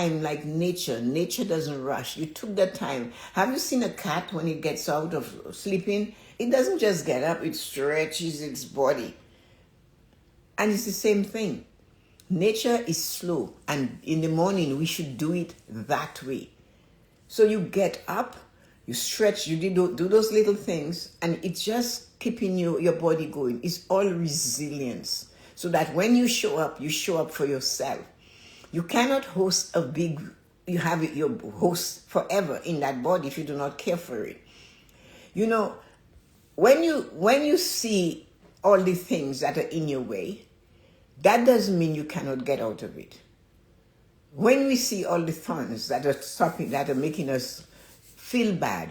time like nature. Nature doesn't rush. You took the time. Have you seen a cat when it gets out of sleeping? It doesn't just get up, it stretches its body. And it's the same thing. Nature is slow, and in the morning we should do it that way. So you get up, you stretch, you do those little things, and it's just keeping your body going. It's all resilience. So that when you show up for yourself. You cannot host you have your host forever in that body if you do not care for it. You know, when you see all the things that are in your way, that doesn't mean you cannot get out of it. When we see all the thorns that are stopping, that are making us feel bad,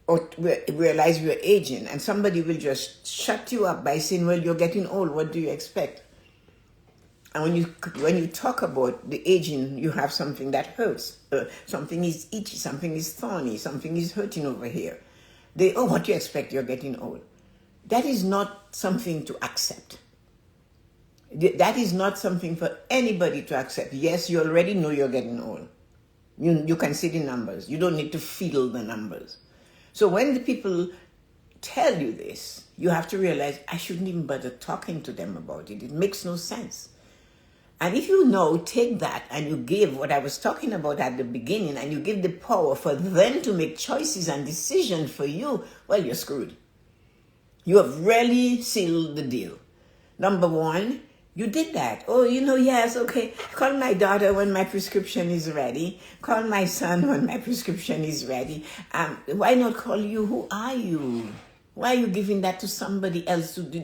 or realize we're aging, and somebody will just shut you up by saying, well, you're getting old, what do you expect? And when you talk about the aging, you have something that hurts. Something is itchy, something is thorny, something is hurting over here. What do you expect? You're getting old. That is not something to accept. That is not something for anybody to accept. Yes, you already know you're getting old. You can see the numbers. You don't need to feel the numbers. So when the people tell you this, you have to realize, I shouldn't even bother talking to them about it. It makes no sense. And if you take that and you give what I was talking about at the beginning, and you give the power for them to make choices and decisions for you, well, you're screwed. You have really sealed the deal. Number one, you did that. Oh, yes, okay. Call my daughter when my prescription is ready. Call my son when my prescription is ready. Why not call you? Who are you? Why are you giving that to somebody else to do,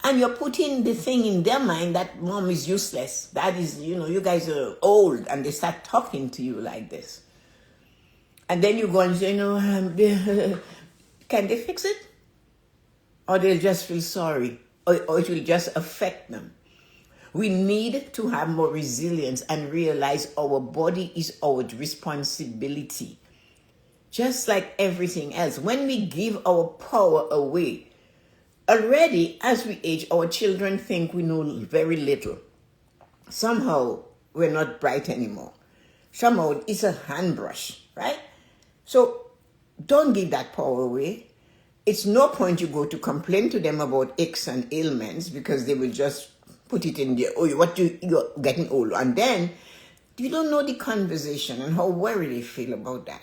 And you're putting the thing in their mind that mom is useless. That is, you guys are old, and they start talking to you like this. And then you go and say, can they fix it? Or they'll just feel sorry, or it will just affect them. We need to have more resilience and realize our body is our responsibility. Just like everything else. When we give our power away, already, as we age, our children think we know very little. Somehow, we're not bright anymore. Somehow, it's a handbrush, right? So, don't give that power away. It's no point you go to complain to them about aches and ailments, because they will just put it in there. Oh, you're getting old. And then, you don't know the conversation and how worried they feel about that.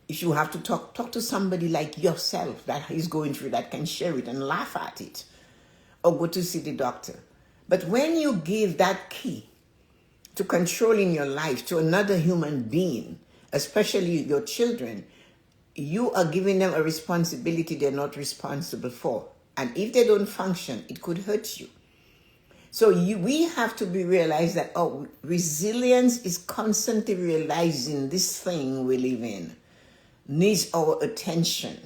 If you have to talk to somebody like yourself that is going through that, can share it and laugh at it, or go to see the doctor. But when you give that key to controlling your life to another human being, especially your children, you are giving them a responsibility they're not responsible for. And if they don't function, it could hurt you. So we have to realize that resilience is constantly realizing this thing we live in needs our attention,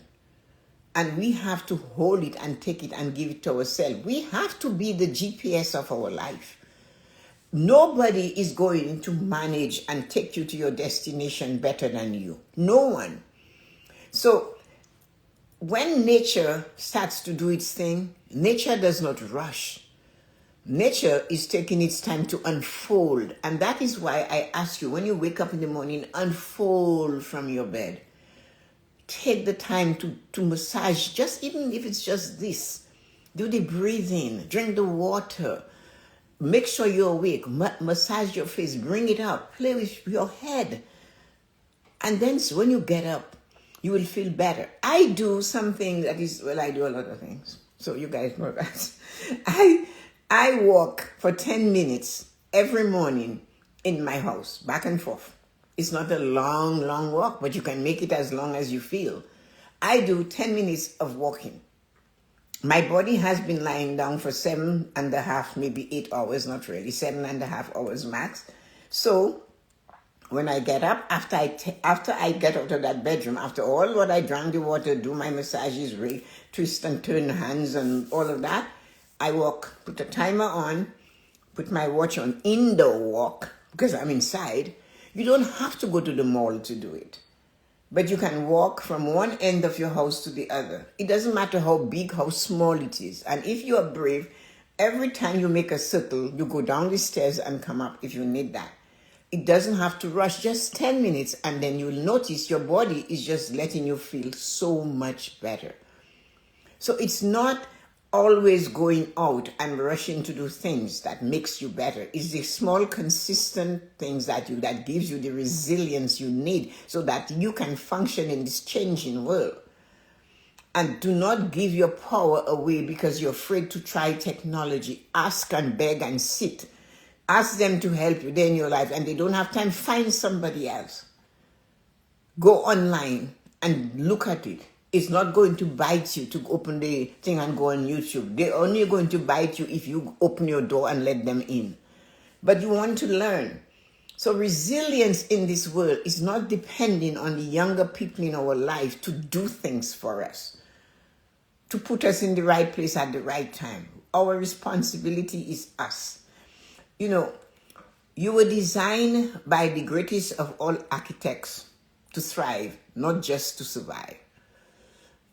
and we have to hold it and take it and give it to ourselves. We have to be the GPS of our life. Nobody is going to manage and take you to your destination better than you. No one. So when nature starts to do its thing, nature does not rush. Nature is taking its time to unfold. And that is why I ask you, when you wake up in the morning, unfold from your bed. Take the time to massage, just even if it's just this. Do the breathing, drink the water, make sure you're awake, massage your face, bring it up, play with your head. And then when you get up, you will feel better. I do something that is, I do a lot of things. So you guys know that. I walk for 10 minutes every morning in my house, back and forth. It's not a long walk, but you can make it as long as you feel. I do 10 minutes of walking. My body has been lying down for 7.5, maybe 8 hours, not really, 7.5 hours max. So when I get up, after I get out of that bedroom, after all what I drank the water, do my massages, twist and turn hands and all of that, I walk, put a timer on, put my watch on indoor walk, because I'm inside. You don't have to go to the mall to do it. But you can walk from one end of your house to the other. It doesn't matter how big, how small it is. And if you are brave, every time you make a circle, you go down the stairs and come up if you need that. It doesn't have to rush, just 10 minutes, and then you'll notice your body is just letting you feel so much better. So it's not always going out and rushing to do things that makes you better. It's the small, consistent things that gives you the resilience you need so that you can function in this changing world. And do not give your power away because you're afraid to try technology. Ask and beg and sit. Ask them to help you there in your life, and they don't have time. Find somebody else. Go online and look at it. It's not going to bite you to open the thing and go on YouTube. They're only going to bite you if you open your door and let them in. But you want to learn. So resilience in this world is not depending on the younger people in our life to do things for us, to put us in the right place at the right time. Our responsibility is us. You know, you were designed by the greatest of all architects to thrive, not just to survive.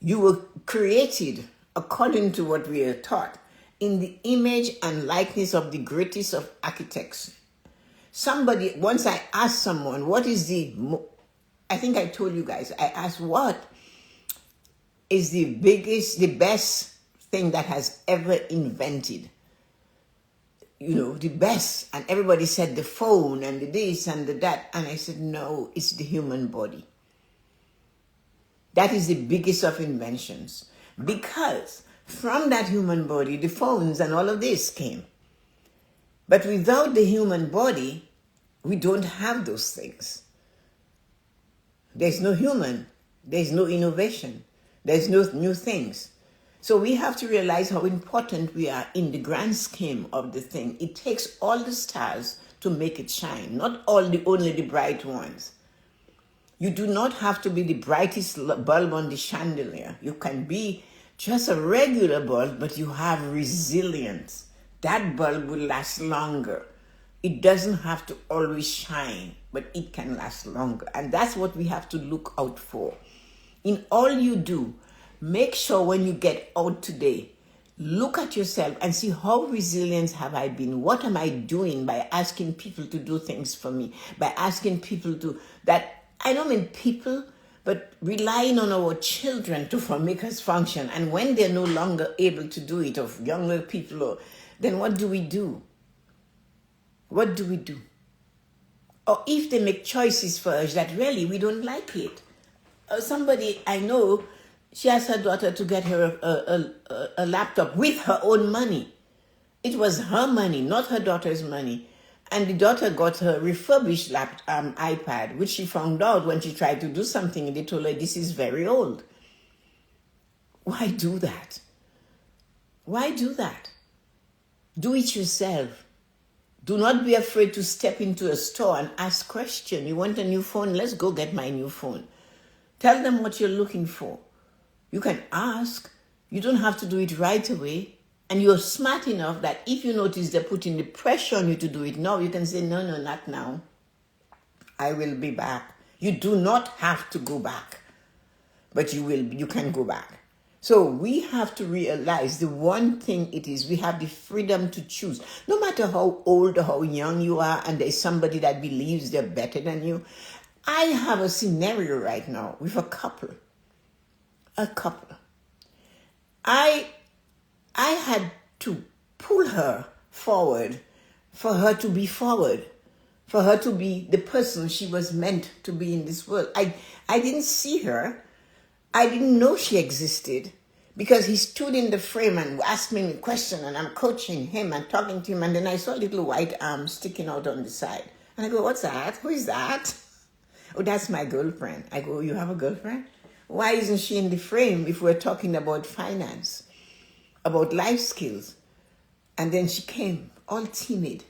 You were created, according to what we are taught, in the image and likeness of the greatest of architects. Once I asked someone, what is I think I told you guys, I asked what is the best thing that has ever invented? The best. And everybody said the phone and the this and the that. And I said, no, it's the human body. That is the biggest of inventions. Because from that human body, the phones and all of this came. But without the human body, we don't have those things. There's no human. There's no innovation. There's no new things. So we have to realize how important we are in the grand scheme of the thing. It takes all the stars to make it shine, not only the bright ones. You do not have to be the brightest bulb on the chandelier. You can be just a regular bulb, but you have resilience. That bulb will last longer. It doesn't have to always shine, but it can last longer. And that's what we have to look out for. In all you do, make sure when you get out today, look at yourself and see how resilient have I been? What am I doing by asking people to do things for me? By asking people I don't mean people, but relying on our children to make us function. And when they're no longer able to do it, of younger people, then what do we do? What do we do? Or if they make choices for us that really we don't like it. Somebody I know, she asked her daughter to get her a laptop with her own money. It was her money, not her daughter's money. And the daughter got her refurbished iPad, which she found out when she tried to do something. And they told her, this is very old. Why do that? Why do that? Do it yourself. Do not be afraid to step into a store and ask questions. You want a new phone? Let's go get my new phone. Tell them what you're looking for. You can ask. You don't have to do it right away. And you're smart enough that if you notice they're putting the pressure on you to do it now, you can say, no, not now. I will be back. You do not have to go back, but you can go back. So we have to realize the one thing it is, we have the freedom to choose. No matter how old or how young you are, and there's somebody that believes they're better than you. I have a scenario right now with a couple. I had to pull her forward for her to be forward, for her to be the person she was meant to be in this world. I didn't see her. I didn't know she existed because he stood in the frame and asked me a question, and I'm coaching him and talking to him, and then I saw little white arms sticking out on the side. And I go, what's that? Who is that? Oh, that's my girlfriend. I go, you have a girlfriend? Why isn't she in the frame if we're talking about finance, about life skills? And then she came, all timid.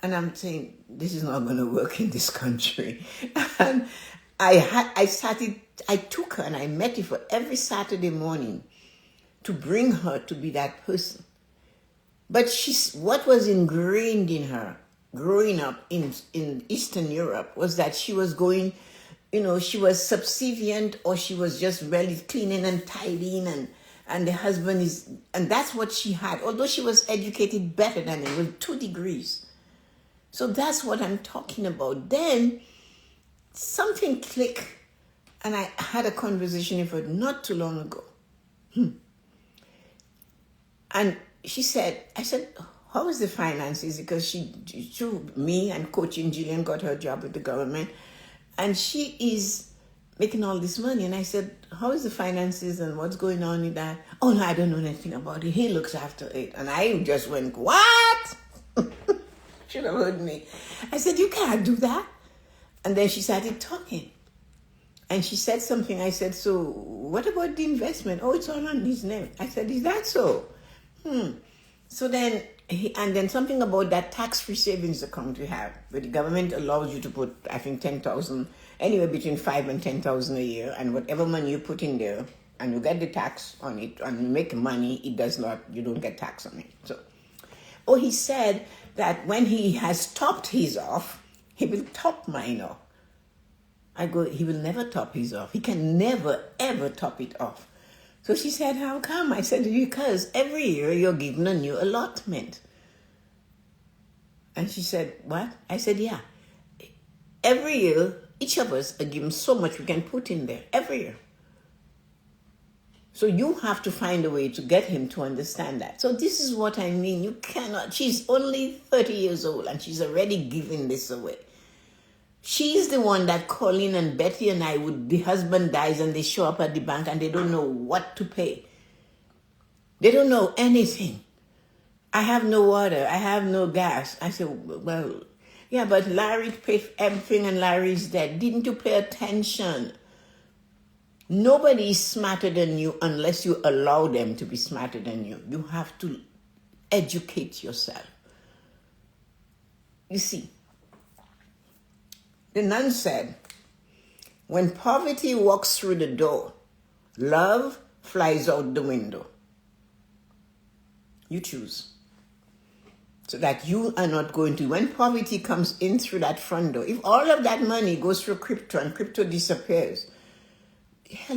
And I'm saying, this is not going to work in this country. And I took her and I met her every Saturday morning to bring her to be that person. But what was ingrained in her growing up in Eastern Europe was that she was going, she was subservient, or she was just really cleaning and tidying, and the husband and that's what she had, although she was educated better than him with 2 degrees. So that's what I'm talking about. Then something clicked, and I had a conversation with her not too long ago. And she said, I said, how is the finances? Because through me and coaching, Jillian got her job with the government, and she is making all this money. And I said, how is the finances and what's going on with that? Oh, no, I don't know anything about it. He looks after it. And I just went, what? Should have heard me. I said, you can't do that. And then she started talking. And she said something. I said, so what about the investment? Oh, it's all on his name. I said, is that so? So then, and then something about that tax-free savings account you have, where the government allows you to put, I think, 10,000, anywhere between 5 and 10,000 a year, and whatever money you put in there, and you get the tax on it, and you make money, you don't get tax on it. So, he said that when he has topped his off, he will top mine off. I go, he will never top his off. He can never, ever top it off. So she said, how come? I said, because every year you're given a new allotment. And she said, what? I said, yeah. Every year, each of us are given so much we can put in there, every year. So you have to find a way to get him to understand that. So this is what I mean. You cannot, she's only 30 years old and she's already giving this away. She's the one that Colleen and Betty and I the husband dies and they show up at the bank and they don't know what to pay. They don't know anything. I have no water. I have no gas. I said, well, yeah, but Larry paid everything and Larry's dead. Didn't you pay attention? Nobody is smarter than you unless you allow them to be smarter than you. You have to educate yourself. You see, the nun said, when poverty walks through the door, love flies out the window. You choose. So that you are not going to, when poverty comes in through that front door, if all of that money goes through crypto and crypto disappears, hello.